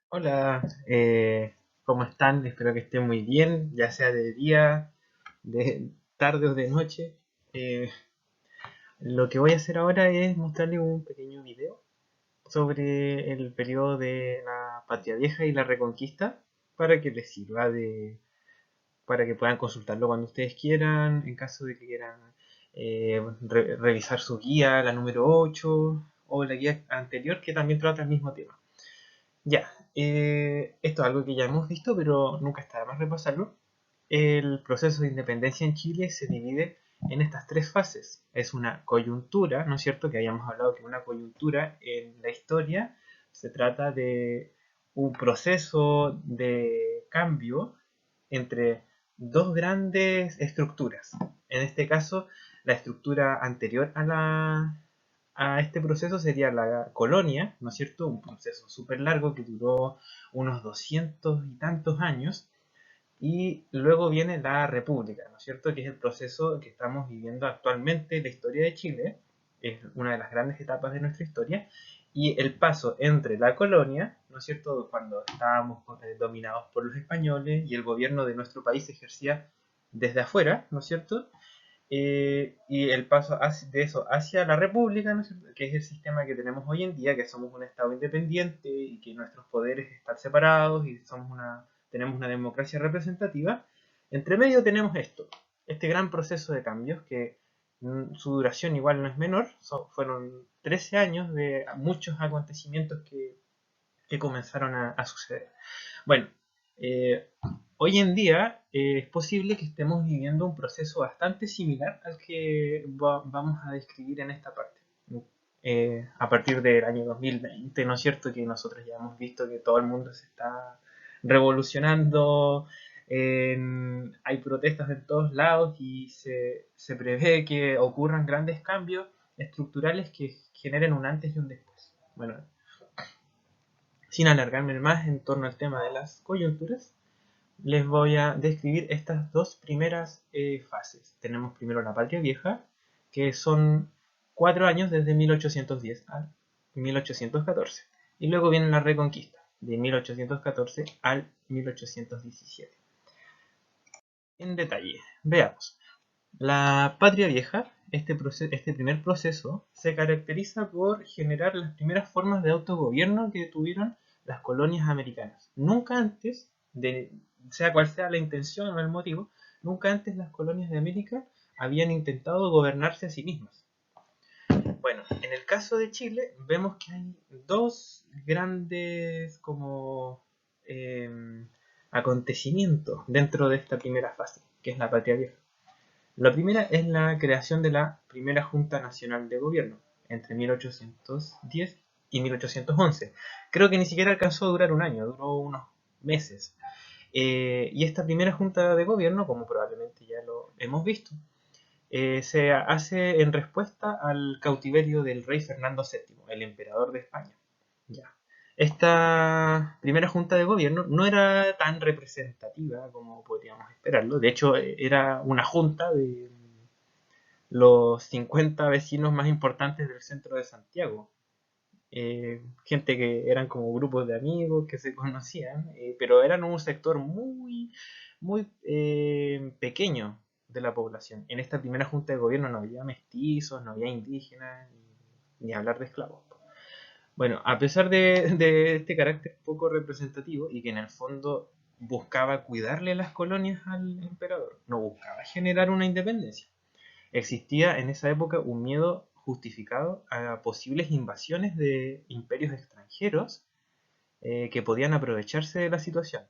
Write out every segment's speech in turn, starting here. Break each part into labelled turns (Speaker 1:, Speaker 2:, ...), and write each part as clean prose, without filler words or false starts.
Speaker 1: Hola, ¿cómo están? Espero que estén muy bien, ya sea de día, de tarde o de noche. Eh, lo que voy a hacer ahora es mostrarles un pequeño video sobre el periodo de la Patria Vieja y la Reconquista para que les sirva para que puedan consultarlo cuando ustedes quieran, en caso de que quieran revisar su guía, la número 8 o la guía anterior que también trata el mismo tema. Ya, esto es algo que ya hemos visto, pero nunca está de más repasarlo. El proceso de independencia en Chile se divide en estas tres fases. Es una coyuntura, ¿no es cierto? Que habíamos hablado que una coyuntura en la historia se trata de un proceso de cambio entre dos grandes estructuras. En este caso, la estructura anterior a este proceso sería la colonia, ¿no es cierto? Un proceso súper largo que duró unos 200 y tantos años. Y luego viene la república, ¿no es cierto? Que es el proceso que estamos viviendo actualmente en la historia de Chile. Es una de las grandes etapas de nuestra historia. Y el paso entre la colonia, ¿no es cierto? Cuando estábamos dominados por los españoles y el gobierno de nuestro país se ejercía desde afuera, ¿no es cierto? Y el paso de eso hacia la república, ¿no es cierto? Que es el sistema que tenemos hoy en día, que somos un Estado independiente y que nuestros poderes están separados y tenemos una democracia representativa. Entre medio tenemos este gran proceso de cambios que su duración igual no es menor, fueron 13 años de muchos acontecimientos que comenzaron a suceder. Bueno, eh, hoy en día es posible que estemos viviendo un proceso bastante similar al que vamos a describir en esta parte. A partir del año 2020, ¿no es cierto? Que nosotros ya hemos visto que todo el mundo se está revolucionando, hay protestas en todos lados y se prevé que ocurran grandes cambios estructurales que generen un antes y un después. Bueno, sin alargarme más en torno al tema de las coyunturas, les voy a describir estas dos primeras fases. Tenemos primero la Patria Vieja, que son 4 años desde 1810 a 1814. Y luego viene la Reconquista, de 1814 al 1817. En detalle, veamos. La Patria Vieja, este primer proceso, se caracteriza por generar las primeras formas de autogobierno que tuvieron las colonias americanas. Nunca antes, sea cual sea la intención o el motivo, nunca antes las colonias de América habían intentado gobernarse a sí mismas. Bueno, en el caso de Chile vemos que hay dos grandes eh, acontecimientos dentro de esta primera fase, que es la Patria Vieja. La primera es la creación de la primera Junta Nacional de Gobierno, entre 1810 y 1811. Creo que ni siquiera alcanzó a durar un año, duró unos meses. Y esta primera Junta de Gobierno, como probablemente ya lo hemos visto, se hace en respuesta al cautiverio del rey Fernando VII, el emperador de España. Ya. Esta primera junta de gobierno no era tan representativa como podríamos esperarlo. De hecho, era una junta de los 50 vecinos más importantes del centro de Santiago. Gente que eran como grupos de amigos que se conocían, pero eran un sector muy pequeño de la población. En esta primera junta de gobierno no había mestizos, no había indígenas, ni hablar de esclavos. Bueno, a pesar de este carácter poco representativo y que en el fondo buscaba cuidarle las colonias al emperador, no buscaba generar una independencia. Existía en esa época un miedo justificado a posibles invasiones de imperios extranjeros que podían aprovecharse de la situación.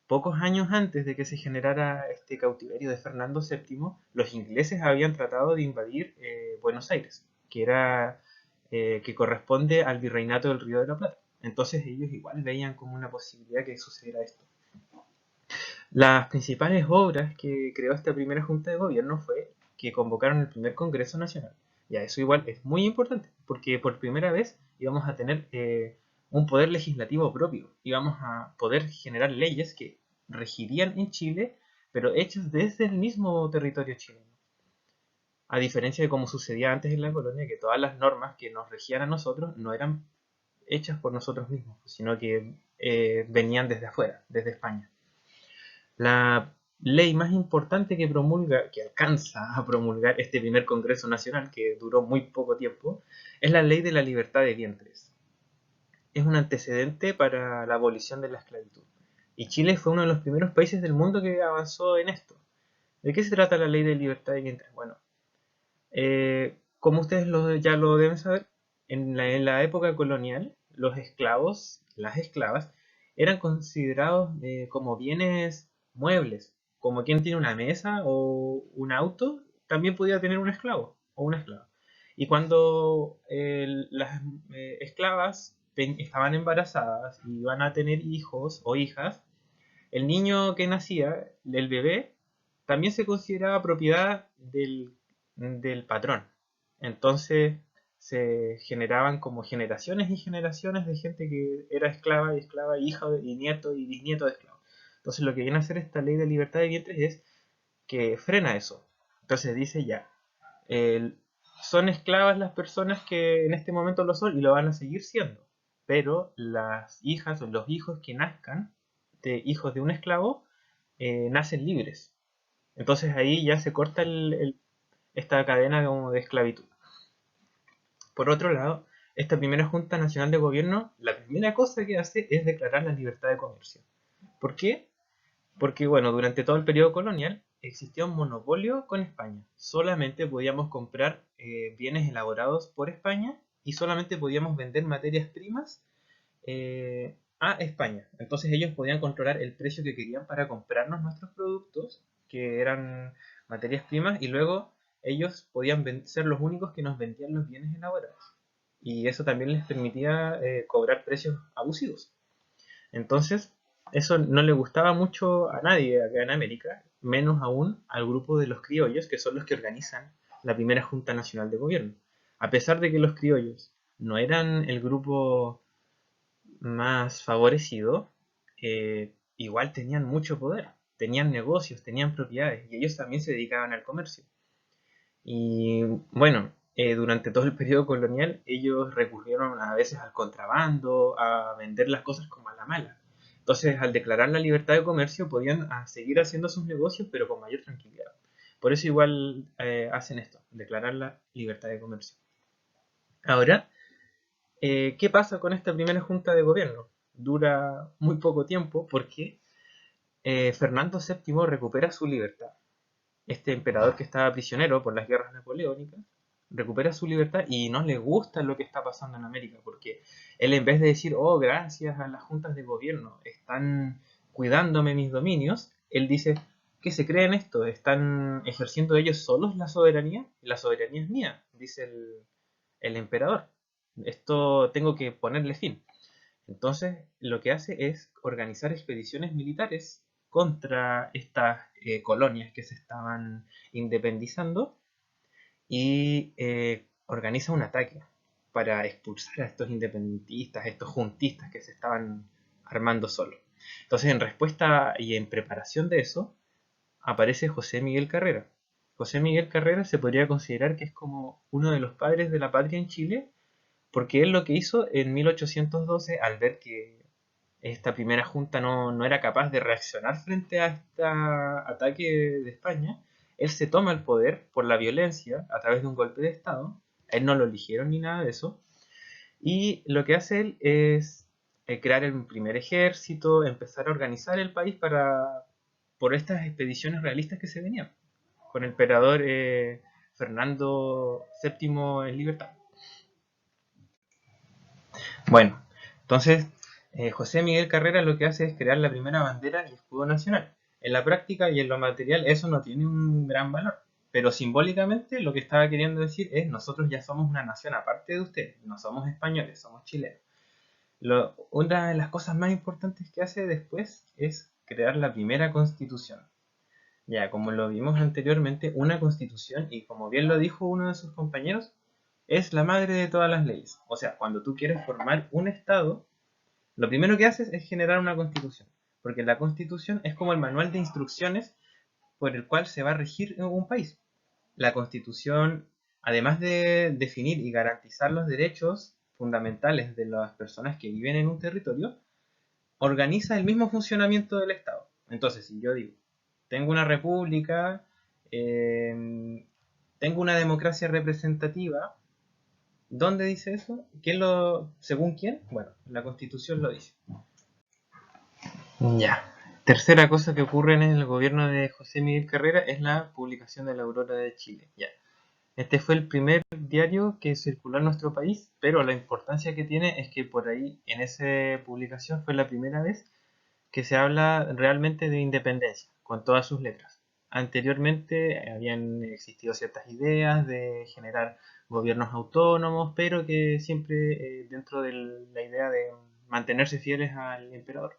Speaker 1: Pocos años antes de que se generara este cautiverio de Fernando VII, los ingleses habían tratado de invadir Buenos Aires, que corresponde al virreinato del Río de la Plata. Entonces ellos igual veían como una posibilidad que sucediera esto. Las principales obras que creó esta primera Junta de Gobierno fue que convocaron el primer Congreso Nacional. Ya, eso igual es muy importante, porque por primera vez íbamos a tener un poder legislativo propio. Íbamos a poder generar leyes que regirían en Chile, pero hechas desde el mismo territorio chileno. A diferencia de como sucedía antes en la colonia, que todas las normas que nos regían a nosotros no eran hechas por nosotros mismos, sino que venían desde afuera, desde España. La ley más importante que promulga, que alcanza a promulgar este primer Congreso Nacional, que duró muy poco tiempo, es la Ley de la Libertad de Vientres. Es un antecedente para la abolición de la esclavitud. Y Chile fue uno de los primeros países del mundo que avanzó en esto. ¿De qué se trata la Ley de Libertad de Vientres? Bueno, como ustedes ya lo deben saber, en la época colonial, los esclavos, las esclavas, eran considerados como bienes muebles. Como quien tiene una mesa o un auto, también podía tener un esclavo o una esclava. Y cuando las esclavas estaban embarazadas y iban a tener hijos o hijas, el niño que nacía, el bebé, también se consideraba propiedad del patrón. Entonces se generaban como generaciones y generaciones de gente que era esclava, hija y nieto y bisnieto de esclavos. Entonces lo que viene a hacer esta ley de libertad de vientres es que frena eso. Entonces dice ya, el- son esclavas las personas que en este momento lo son y lo van a seguir siendo. Pero las hijas o los hijos que nazcan de hijos de un esclavo nacen libres. Entonces ahí ya se corta esta cadena como de esclavitud. Por otro lado, esta primera Junta Nacional de Gobierno, la primera cosa que hace es declarar la libertad de comercio. ¿Por qué? Porque, bueno, durante todo el periodo colonial existía un monopolio con España. Solamente podíamos comprar bienes elaborados por España y solamente podíamos vender materias primas a España. Entonces ellos podían controlar el precio que querían para comprarnos nuestros productos, que eran materias primas, y luego ellos podían ser los únicos que nos vendían los bienes elaborados. Y eso también les permitía cobrar precios abusivos. Entonces, eso no le gustaba mucho a nadie acá en América, menos aún al grupo de los criollos, que son los que organizan la primera Junta Nacional de Gobierno. A pesar de que los criollos no eran el grupo más favorecido, igual tenían mucho poder, tenían negocios, tenían propiedades y ellos también se dedicaban al comercio. Y bueno, durante todo el periodo colonial ellos recurrieron a veces al contrabando, a vender las cosas como a la mala. Entonces, al declarar la libertad de comercio, podían seguir haciendo sus negocios, pero con mayor tranquilidad. Por eso igual hacen esto, declarar la libertad de comercio. Ahora, ¿qué pasa con esta primera junta de gobierno? Dura muy poco tiempo porque Fernando VII recupera su libertad. Este emperador que estaba prisionero por las guerras napoleónicas recupera su libertad y no le gusta lo que está pasando en América porque él, en vez de decir, oh, gracias a las juntas de gobierno están cuidándome mis dominios, él dice, ¿qué se creen esto? ¿Están ejerciendo ellos solos la soberanía? La soberanía es mía, dice el emperador. Esto tengo que ponerle fin. Entonces, lo que hace es organizar expediciones militares contra estas colonias que se estaban independizando y organiza un ataque para expulsar a estos independentistas, a estos juntistas que se estaban armando solos. Entonces, en respuesta y en preparación de eso, aparece José Miguel Carrera. José Miguel Carrera se podría considerar que es como uno de los padres de la patria en Chile, porque él lo que hizo en 1812, al ver que esta primera junta no era capaz de reaccionar frente a este ataque de España, él se toma el poder por la violencia a través de un golpe de Estado. A él no lo eligieron ni nada de eso. Y lo que hace él es crear el primer ejército, empezar a organizar el país por estas expediciones realistas que se venían, con el emperador Fernando VII en libertad. Bueno, entonces José Miguel Carrera lo que hace es crear la primera bandera y escudo nacional. En la práctica y en lo material eso no tiene un gran valor, pero simbólicamente lo que estaba queriendo decir es nosotros ya somos una nación aparte de ustedes, no somos españoles, somos chilenos. Una de las cosas más importantes que hace después es crear la primera constitución. Ya, como lo vimos anteriormente, una constitución, y como bien lo dijo uno de sus compañeros, es la madre de todas las leyes. O sea, cuando tú quieres formar un Estado, lo primero que haces es generar una constitución. Porque la constitución es como el manual de instrucciones por el cual se va a regir un país. La constitución, además de definir y garantizar los derechos fundamentales de las personas que viven en un territorio, organiza el mismo funcionamiento del Estado. Entonces, si yo digo, tengo una república, tengo una democracia representativa, ¿dónde dice eso? ¿Según quién? Bueno, la Constitución lo dice. Ya. Tercera cosa que ocurre en el gobierno de José Miguel Carrera es la publicación de la Aurora de Chile. Ya. Este fue el primer diario que circuló en nuestro país, pero la importancia que tiene es que por ahí, en esa publicación, fue la primera vez que se habla realmente de independencia, con todas sus letras. Anteriormente habían existido ciertas ideas de generar gobiernos autónomos, pero que siempre dentro de la idea de mantenerse fieles al emperador.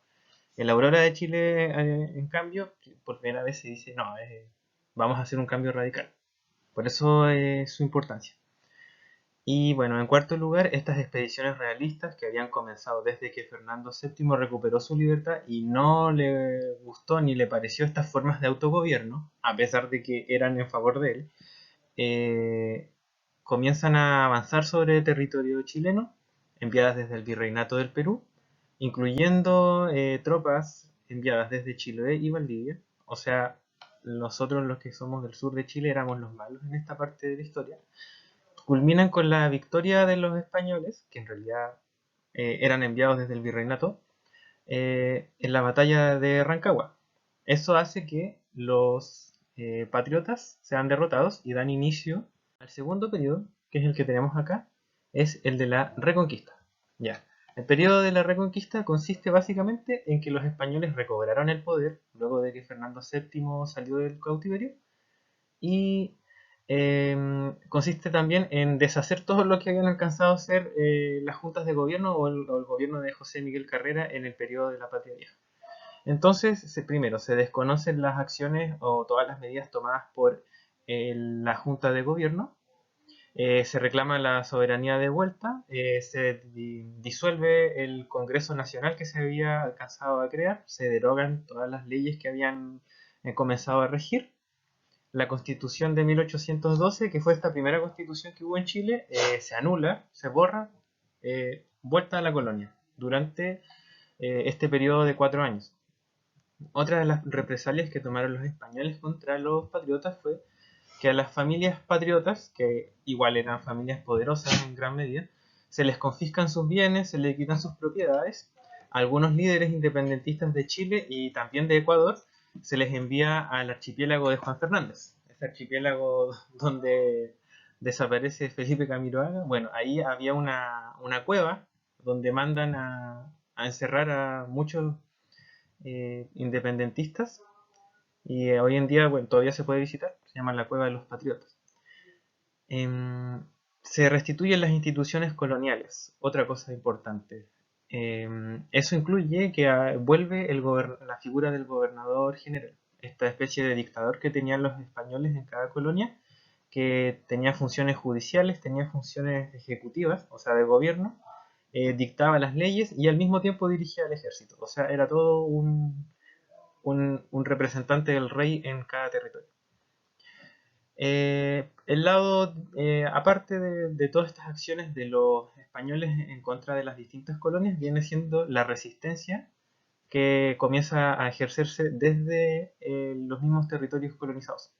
Speaker 1: En la Aurora de Chile, en cambio, por primera vez se dice, no, vamos a hacer un cambio radical. Por eso es su importancia. Y bueno, en cuarto lugar, estas expediciones realistas que habían comenzado desde que Fernando VII recuperó su libertad y no le gustó ni le pareció estas formas de autogobierno, a pesar de que eran en favor de él, comienzan a avanzar sobre territorio chileno, enviadas desde el Virreinato del Perú, incluyendo tropas enviadas desde Chiloé y Valdivia. O sea, nosotros los que somos del sur de Chile éramos los malos en esta parte de la historia. Culminan con la victoria de los españoles, que en realidad eran enviados desde el virreinato, en la batalla de Rancagua. Eso hace que los patriotas sean derrotados y dan inicio al segundo periodo, que es el que tenemos acá, es el de la Reconquista. Ya. El periodo de la Reconquista consiste básicamente en que los españoles recobraron el poder luego de que Fernando VII salió del cautiverio y consiste también en deshacer todo lo que habían alcanzado a hacer las juntas de gobierno o el gobierno de José Miguel Carrera en el periodo de la Patria Vieja. Entonces, primero, se desconocen las acciones o todas las medidas tomadas por la junta de gobierno, se reclama la soberanía de vuelta, se disuelve el Congreso Nacional que se había alcanzado a crear, se derogan todas las leyes que habían comenzado a regir. La Constitución de 1812, que fue esta primera constitución que hubo en Chile, se anula, se borra, vuelta a la colonia durante este periodo de 4 años. Otra de las represalias que tomaron los españoles contra los patriotas fue que a las familias patriotas, que igual eran familias poderosas en gran medida, se les confiscan sus bienes, se les quitan sus propiedades. A algunos líderes independentistas de Chile y también de Ecuador se les envía al archipiélago de Juan Fernández, ese archipiélago donde desaparece Felipe Camiroaga. Bueno, ahí había una cueva donde mandan a encerrar a muchos independentistas y hoy en día bueno, todavía se puede visitar, se llama la Cueva de los Patriotas. Se restituyen las instituciones coloniales, otra cosa importante. Eso incluye que vuelve la figura del gobernador general, esta especie de dictador que tenían los españoles en cada colonia, que tenía funciones judiciales, tenía funciones ejecutivas, o sea, de gobierno, dictaba las leyes y al mismo tiempo dirigía al ejército. O sea, era todo un representante del rey en cada territorio. El lado, aparte de todas estas acciones de los españoles en contra de las distintas colonias, viene siendo la resistencia que comienza a ejercerse desde los mismos territorios colonizados.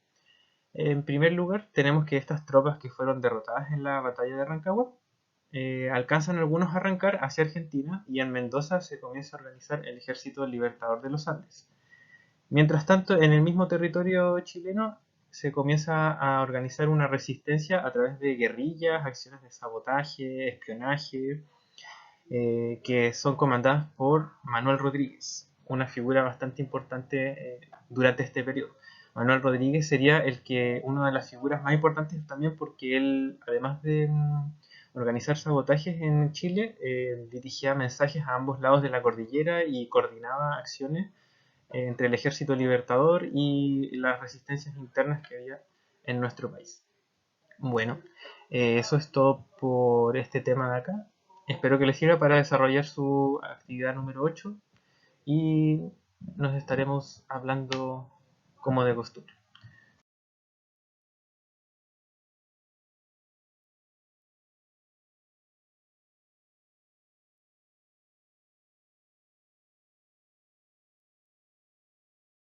Speaker 1: En primer lugar, tenemos que estas tropas que fueron derrotadas en la batalla de Rancagua alcanzan algunos a arrancar hacia Argentina y en Mendoza se comienza a organizar el Ejército Libertador de los Andes. Mientras tanto, en el mismo territorio chileno se comienza a organizar una resistencia a través de guerrillas, acciones de sabotaje, espionaje, que son comandadas por Manuel Rodríguez, una figura bastante importante durante este periodo. Manuel Rodríguez sería una de las figuras más importantes también porque él, además de organizar sabotajes en Chile, dirigía mensajes a ambos lados de la cordillera y coordinaba acciones entre el ejército libertador y las resistencias internas que había en nuestro país. Bueno, eso es todo por este tema de acá. Espero que les sirva para desarrollar su actividad número 8 y nos estaremos hablando como de costumbre.